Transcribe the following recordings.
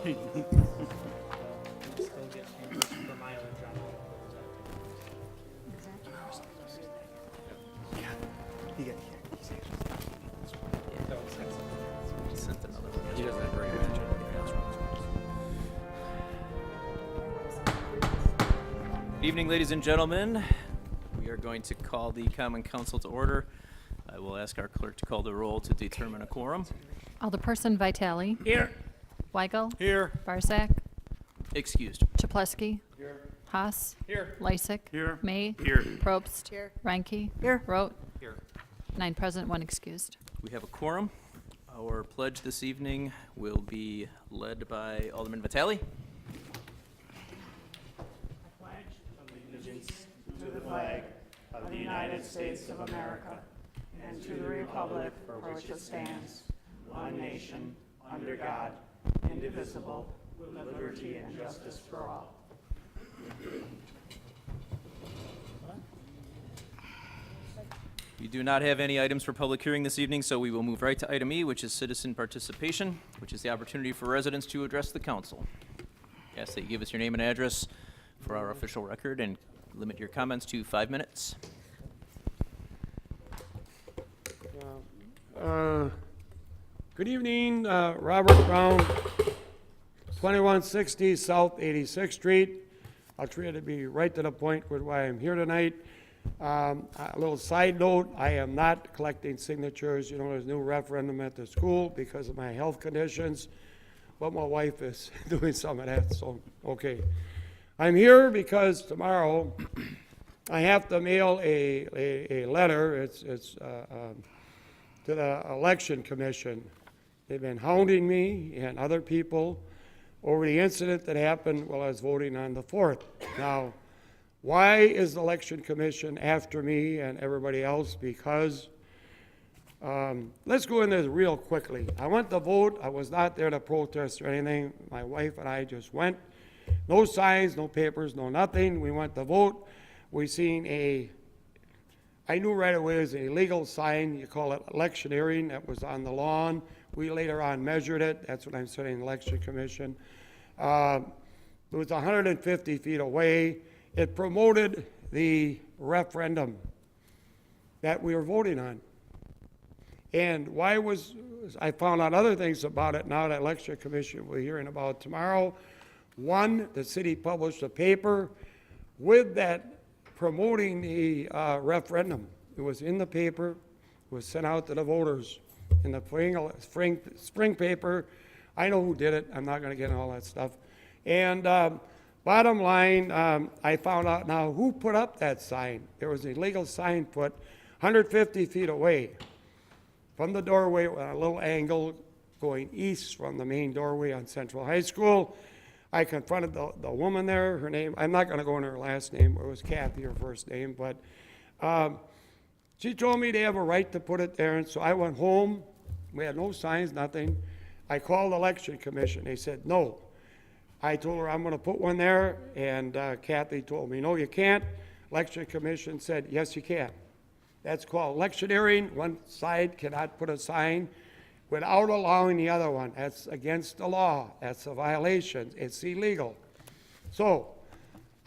Still get payments for mileage on all of those. Sent another one. He doesn't have to imagine anything else. Good evening, ladies and gentlemen. We are going to call the Common Council to order. I will ask our clerk to call the roll to determine a quorum. Alderperson Vitale. Here. Weigel. Here. Barzak. Excused. Chaplesky. Here. Haas. Here. Lysick. Here. May. Here. Probst. Here. Reinke. Here. Rote. Here. 9 present, 1 excused. We have a quorum. Our pledge this evening will be led by Alderman Vitale. Allegiance to the flag of the United States of America and to the republic for which it stands, one nation, under God, indivisible, with liberty and justice for all. We do not have any items for public hearing this evening, so we will move right to item E, which is citizen participation, which is the opportunity for residents to address the council. I ask that you give us your name and address for our official record and limit your comments to 5 minutes. Good evening, Robert Brown, 2160 South 86th Street. I'll try to be right to the point with why I'm here tonight. A little side note, I am not collecting signatures. You know, there's a new referendum at the school because of my health conditions, but my wife is doing some of that, so, okay. I'm here because tomorrow I have to mail a letter. It's to the Election Commission. They've been hounding me and other people over the incident that happened while I was voting on the 4th. Now, why is the Election Commission after me and everybody else? Because, let's go into this real quickly. I went to vote. I was not there to protest or anything. My wife and I just went. No signs, no papers, no nothing. We went to vote. We seen I knew right away it was an illegal sign. You call it electioneering. That was on the lawn. We later on measured it. That's what I'm saying, Election Commission. It was 150 feet away. It promoted the referendum that we were voting on. And I found out other things about it now that Election Commission we're hearing about tomorrow. One, the city published a paper with that promoting the referendum. It was in the paper, it was sent out to the voters in the spring paper. I know who did it. I'm not going to get into all that stuff. And bottom line, I found out now who put up that sign. There was a legal sign put 150 feet away from the doorway with a little angle going east from the main doorway on Central High School. I confronted the woman there, her name, I'm not going to go into her last name, it was Kathy, her first name, but she told me they have a right to put it there, and so I went home. We had no signs, nothing. I called the Election Commission. They said no. I told her I'm going to put one there, and Kathy told me, no, you can't. Election Commission said, yes, you can. That's called electioneering. One side cannot put a sign without allowing the other one. That's against the law. That's a violation. It's illegal. So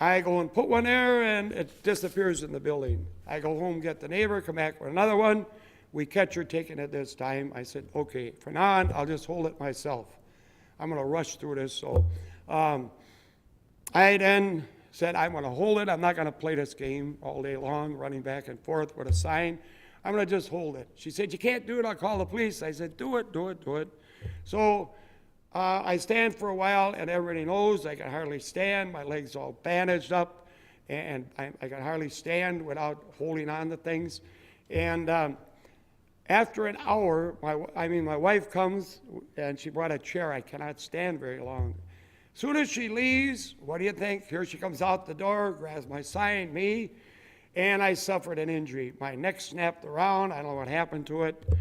I go and put one there, and it disappears in the building. I go home, get the neighbor, come back with another one. We catch her taking it this time. I said, okay, from now on, I'll just hold it myself. I'm going to rush through this. So I then said, I'm going to hold it. I'm not going to play this game all day long, running back and forth with a sign. I'm going to just hold it. She said, you can't do it. I'll call the police. I said, do it, do it, do it. So I stand for a while, and everybody knows I can hardly stand. My legs all bandaged up, and I can hardly stand without holding on to things. And after an hour, my wife comes, and she brought a chair. I cannot stand very long. As soon as she leaves, what do you think? Here she comes out the door, grabs my sign, me, and I suffered an injury. My neck snapped around. I don't know what happened to it.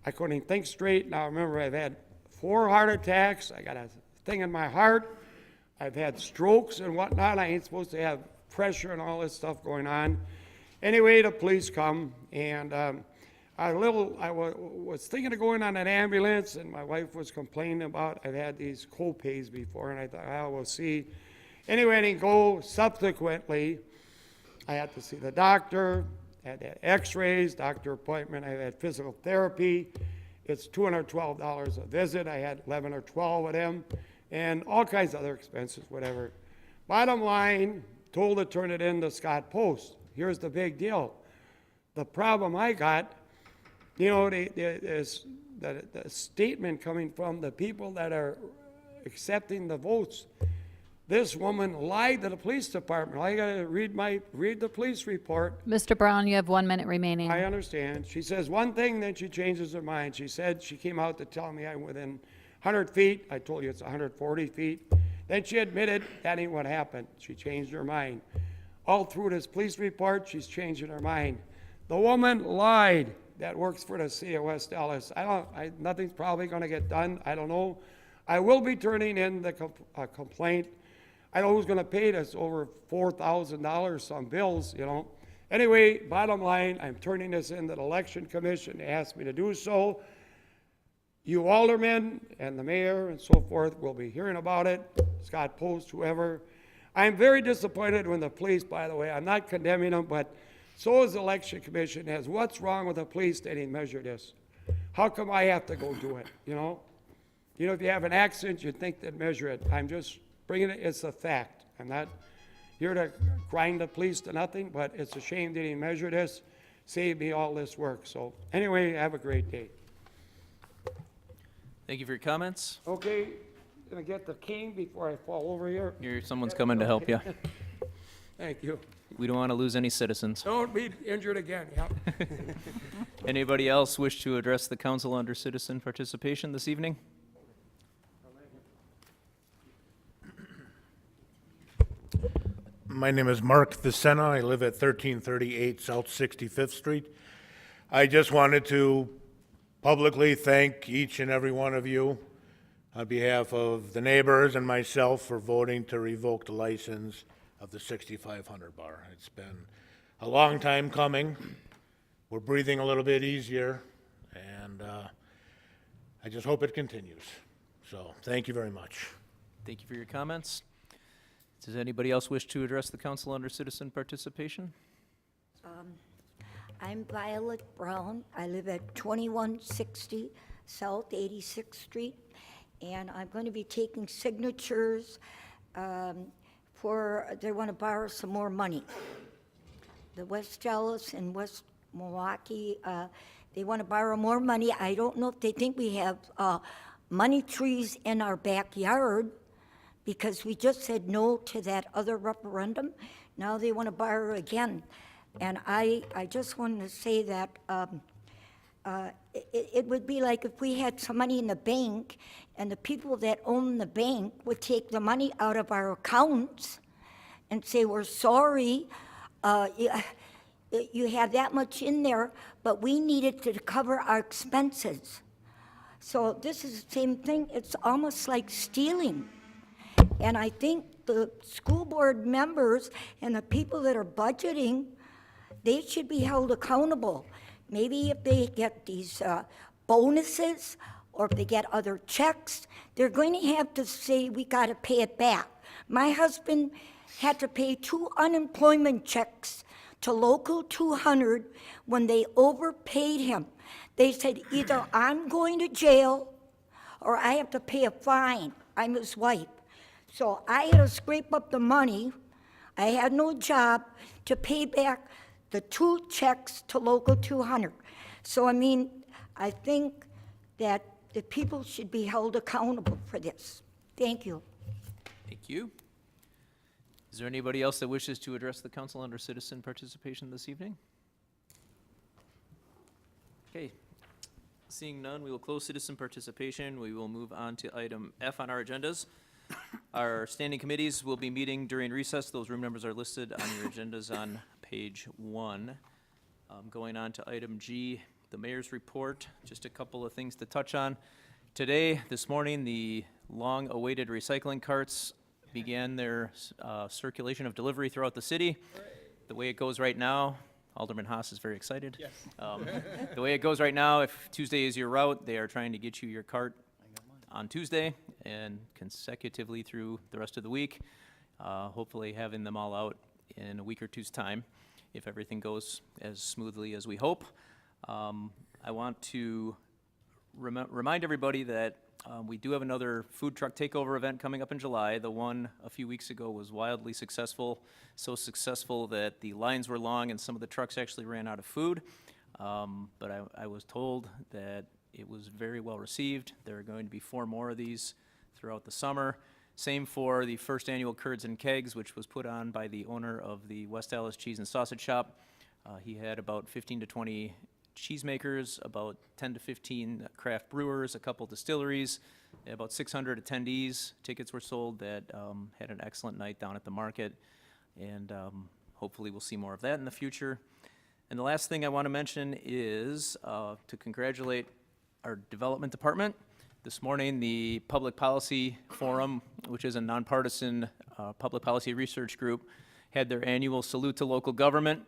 I couldn't even think straight. Now remember, I've had 4 heart attacks. I got a thing in my heart. I've had strokes and whatnot. I ain't supposed to have pressure and all this stuff going on. Anyway, the police come, and I was thinking of going on an ambulance, and my wife was complaining about, I've had these co-pays before, and I thought, oh, we'll see. Anyway, I didn't go. Subsequently, I had to see the doctor, had x-rays, doctor appointment, I had physical therapy. It's $212 a visit. I had 11 or 12 of them, and all kinds of other expenses, whatever. Bottom line, told to turn it in to Scott Post. Here's the big deal. The problem I got, you know, the statement coming from the people that are accepting the votes. This woman lied to the police department. I gotta read the police report. Mr. Brown, you have 1 minute remaining. I understand. She says one thing, then she changes her mind. She said she came out to tell me I'm within 100 feet. I told you it's 140 feet. Then she admitted that ain't what happened. She changed her mind. All through this police report, she's changing her mind. The woman lied. That works for the city of West Allis. Nothing's probably gonna get done. I don't know. I will be turning in the complaint. I know who's gonna pay this, over $4,000, some bills, you know. Anyway, bottom line, I'm turning this in to the election commission. They asked me to do so. You aldermen and the mayor and so forth will be hearing about it, Scott Post, whoever. I'm very disappointed when the police, by the way, I'm not condemning them, but so is the election commission, as what's wrong with the police? They didn't measure this. How come I have to go do it, you know? You know, if you have an accident, you'd think they'd measure it. I'm just bringing it, it's a fact. I'm not here to grind the police to nothing, but it's a shame they didn't measure this, save me all this work. So anyway, have a great day. Thank you for your comments. Okay, gonna get the cane before I fall over here. Someone's coming to help you. Thank you. We don't want to lose any citizens. Don't be injured again, yeah. Anybody else wish to address the council under citizen participation this evening? My name is Mark Vicena. I live at 1338 South 65th Street. I just wanted to publicly thank each and every one of you on behalf of the neighbors and myself for voting to revoke the license of the 6500 bar. It's been a long time coming. We're breathing a little bit easier, and I just hope it continues. So thank you very much. Thank you for your comments. Does anybody else wish to address the council under citizen participation? I'm Violet Brown. I live at 2160 South 86th Street, and I'm going to be taking signatures they want to borrow some more money. The West Allis and West Milwaukee, they want to borrow more money. I don't know if they think we have money trees in our backyard, because we just said no to that other referendum. Now they want to borrow again. And I just wanted to say that it would be like if we had some money in the bank and the people that own the bank would take the money out of our accounts and say, we're sorry, you have that much in there, but we need it to cover our expenses. So this is the same thing. It's almost like stealing. And I think the school board members and the people that are budgeting, they should be held accountable. Maybe if they get these bonuses or if they get other checks, they're going to have to say, we got to pay it back. My husband had to pay 2 unemployment checks to Local 200 when they overpaid him. They said, either I'm going to jail or I have to pay a fine. I'm his wife. So I had to scrape up the money. I had no job to pay back the 2 checks to Local 200. So, I mean, I think that the people should be held accountable for this. Thank you. Thank you. Is there anybody else that wishes to address the council under citizen participation this evening? Okay. Seeing none, we will close citizen participation. We will move on to item F on our agendas. Our standing committees will be meeting during recess. Those room numbers are listed on your agendas on page 1. Going on to item G, the mayor's report. Just a couple of things to touch on. Today, this morning, the long-awaited recycling carts began their circulation of delivery throughout the city. The way it goes right now, Alderman Haas is very excited. Yes. The way it goes right now, if Tuesday is your route, they are trying to get you your cart on Tuesday and consecutively through the rest of the week, hopefully having them all out in a week or two's time, if everything goes as smoothly as we hope. I want to remind everybody that we do have another food truck takeover event coming up in July. The one a few weeks ago was wildly successful, so successful that the lines were long and some of the trucks actually ran out of food. But I was told that it was very well received. There are going to be 4 more of these throughout the summer. Same for the first annual Curds and Kegs, which was put on by the owner of the West Allis Cheese and Sausage Shop. He had about 15 to 20 cheesemakers, about 10 to 15 craft brewers, a couple distilleries, about 600 attendees. Tickets were sold that had an excellent night down at the market, and hopefully we'll see more of that in the future. And the last thing I want to mention is to congratulate our development department. This morning, the Public Policy Forum, which is a nonpartisan public policy research group, had their annual Salute to Local Government,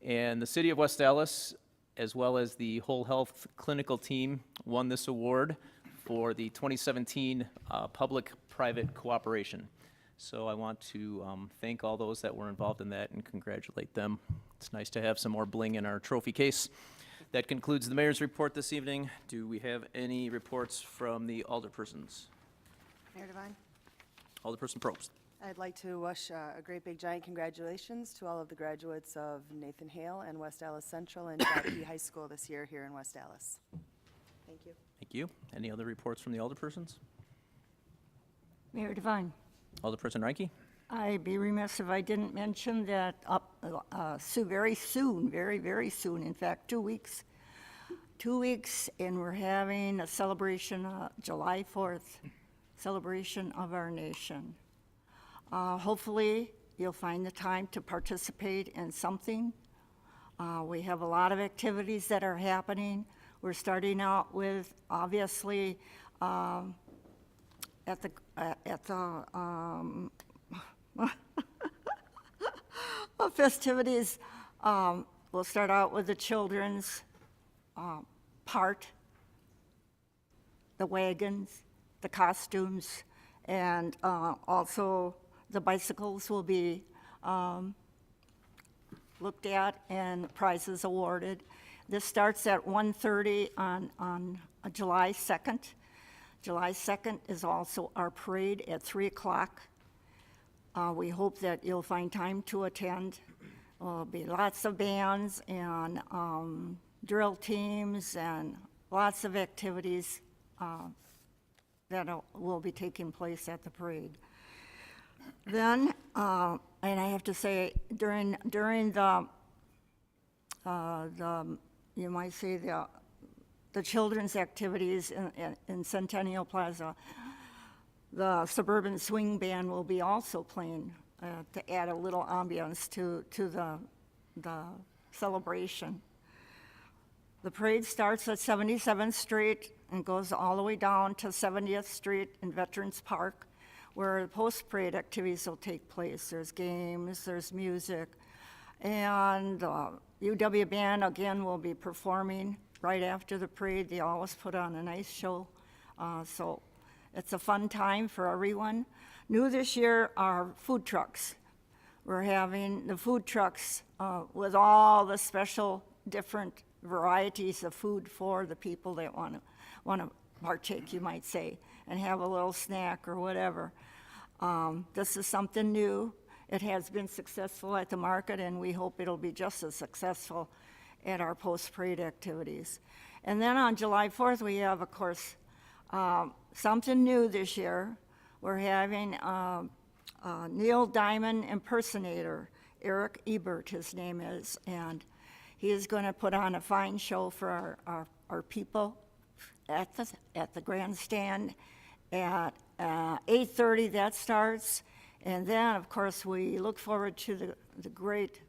and the City of West Allis, as well as the Whole Health Clinical Team, won this award for the 2017 Public-Private Cooperation. So I want to thank all those that were involved in that and congratulate them. It's nice to have some more bling in our trophy case. That concludes the mayor's report this evening. Do we have any reports from the alderpersons? Mayor Devine, Alderperson Probst. I'd like to wish a great big giant congratulations to all of the graduates of Nathan Hale and West Allis Central and Jockey High School this year here in West Allis. Thank you. Thank you. Any other reports from the alderpersons? Mayor Devine, Alderperson Reinke? I'd be remiss if I didn't mention that very soon, very, very soon, in fact, 2 weeks, and we're having a celebration, July 4th, celebration of our nation. Hopefully, you'll find the time to participate in something. We have a lot of activities that are happening. We're starting out with, obviously, at the festivities, we'll start out with the children's part, the wagons, the costumes, and also the bicycles will be looked at and prizes awarded. This starts at 1:30 on July 2nd. July 2nd is also our parade at 3 o'clock. We hope that you'll find time to attend. There'll be lots of bands and drill teams and lots of activities that will be taking place at the parade. Then, and I have to say, during the you might say the children's activities in Centennial Plaza, the Suburban Swing Band will be also playing to add a little ambiance to the celebration. The parade starts at 77th Street and goes all the way down to 70th Street in Veterans Park, where the post-parade activities will take place. There's games, there's music, and UW Band, again, will be performing right after the parade. They always put on a nice show, so it's a fun time for everyone. New this year are food trucks. We're having the food trucks with all the special different varieties of food for the people that want to partake, you might say, and have a little snack or whatever. This is something new. It has been successful at the market, and we hope it'll be just as successful at our post-parade activities. And then on July 4th, we have, of course, something new this year. We're having Neil Diamond impersonator, Eric Ebert, his name is, and he is going to put on a fine show for our people at the grandstand at 8:30. That starts, and then of course we look forward to the great,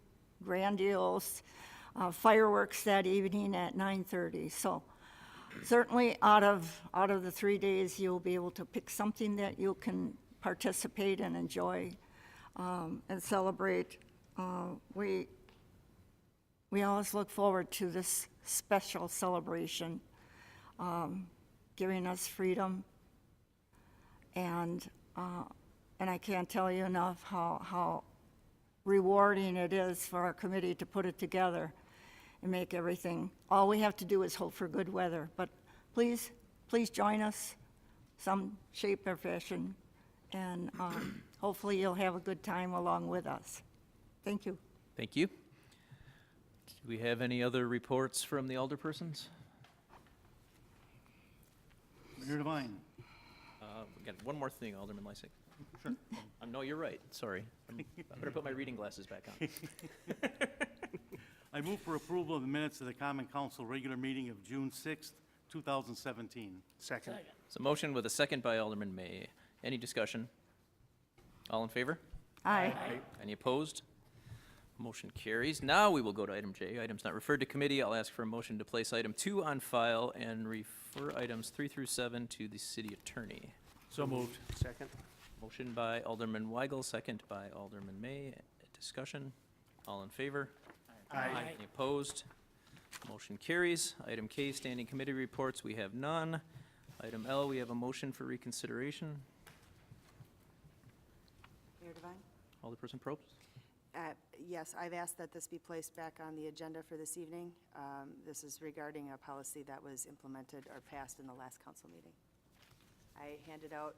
grandiose fireworks that evening at 9:30. So certainly out of the 3 days, you'll be able to pick something that you can participate and enjoy and celebrate. we always look forward to this special celebration, giving us freedom. And I can't tell you enough how rewarding it is for our committee to put it together and make everything. All we have to do is hope for good weather. But please join us some shape or fashion, and hopefully you'll have a good time along with us. Thank you. Thank you. Do we have any other reports from the alderpersons? Mayor Devine. We got one more thing, Alderman Lysick. Sure. No, you're right, sorry. I better put my reading glasses back on. I move for approval of the minutes of the Common Council regular meeting of June 6th, 2017. Second. It's a motion with a second by Alderman May. Any discussion? All in favor? Aye. Any opposed? Motion carries. Now we will go to item J. Items not referred to committee. I'll ask for a motion to place item 2 on file and refer items 3 through 7 to the city attorney. So moved. Second. Motion by Alderman Weigel, second by Alderman May. Discussion? All in favor? Aye. Any opposed? Motion carries. Item K, standing committee reports, we have none. Item L, we have a motion for reconsideration. Mayor Devine? Alderperson Probst? Yes, I've asked that this be placed back on the agenda for this evening. This is regarding a policy that was implemented or passed in the last council meeting. I handed out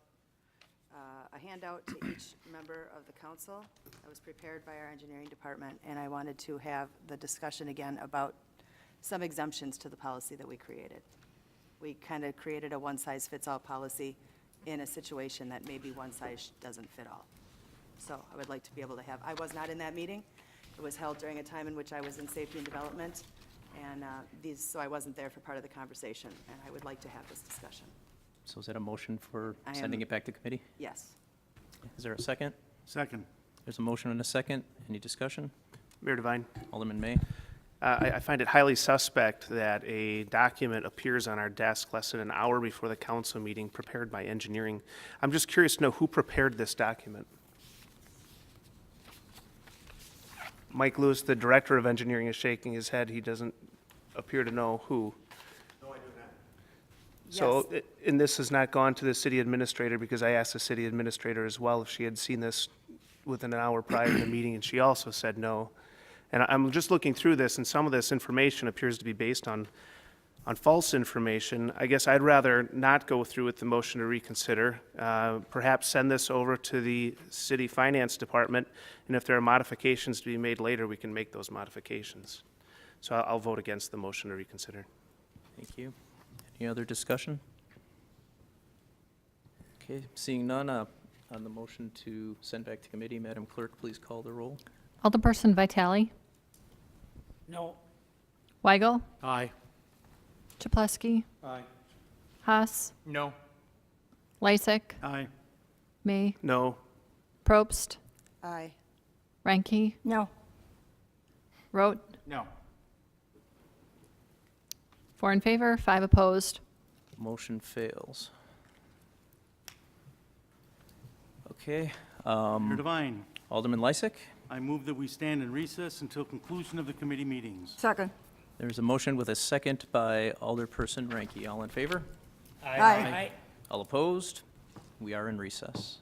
a handout to each member of the council that was prepared by our engineering department, and I wanted to have the discussion again about some exemptions to the policy that we created. We kind of created a one-size-fits-all policy in a situation that maybe one size doesn't fit all. So I would like to be able to have, I was not in that meeting. It was held during a time in which I was in safety and development, and so I wasn't there for part of the conversation, and I would like to have this discussion. So is that a motion for I am- sending it back to committee? Yes. Is there a second? Second. There's a motion and a second. Any discussion? Mayor Devine, Alderman May? I find it highly suspect that a document appears on our desk less than an hour before the council meeting prepared by engineering. I'm just curious to know who prepared this document. Mike Lewis, the director of engineering, is shaking his head. He doesn't appear to know who. So, and this has not gone to the city administrator, because I asked the city administrator as well if she had seen this within an hour prior to the meeting, and she also said no. And I'm just looking through this, and some of this information appears to be based on false information. I guess I'd rather not go through with the motion to reconsider. Perhaps send this over to the city finance department, and if there are modifications to be made later, we can make those modifications. So I'll vote against the motion to reconsider. Thank you. Any other discussion? Okay, seeing none, on the motion to send back to committee, Madam Clerk, please call the roll. Alderperson Vitale? No. Weigel? Aye. Chapletsky? Aye. Haas? No. Lysick? Aye. May? No. Probst? Aye. Ranky? No. Rote? No. 4 in favor, 5 opposed. Motion fails. Okay, Mayor Devine. Alderman Lysick? I move that we stand in recess until conclusion of the committee meetings. Second. There's a motion with a second by Alderperson Ranky. All in favor? Aye. All opposed? We are in recess.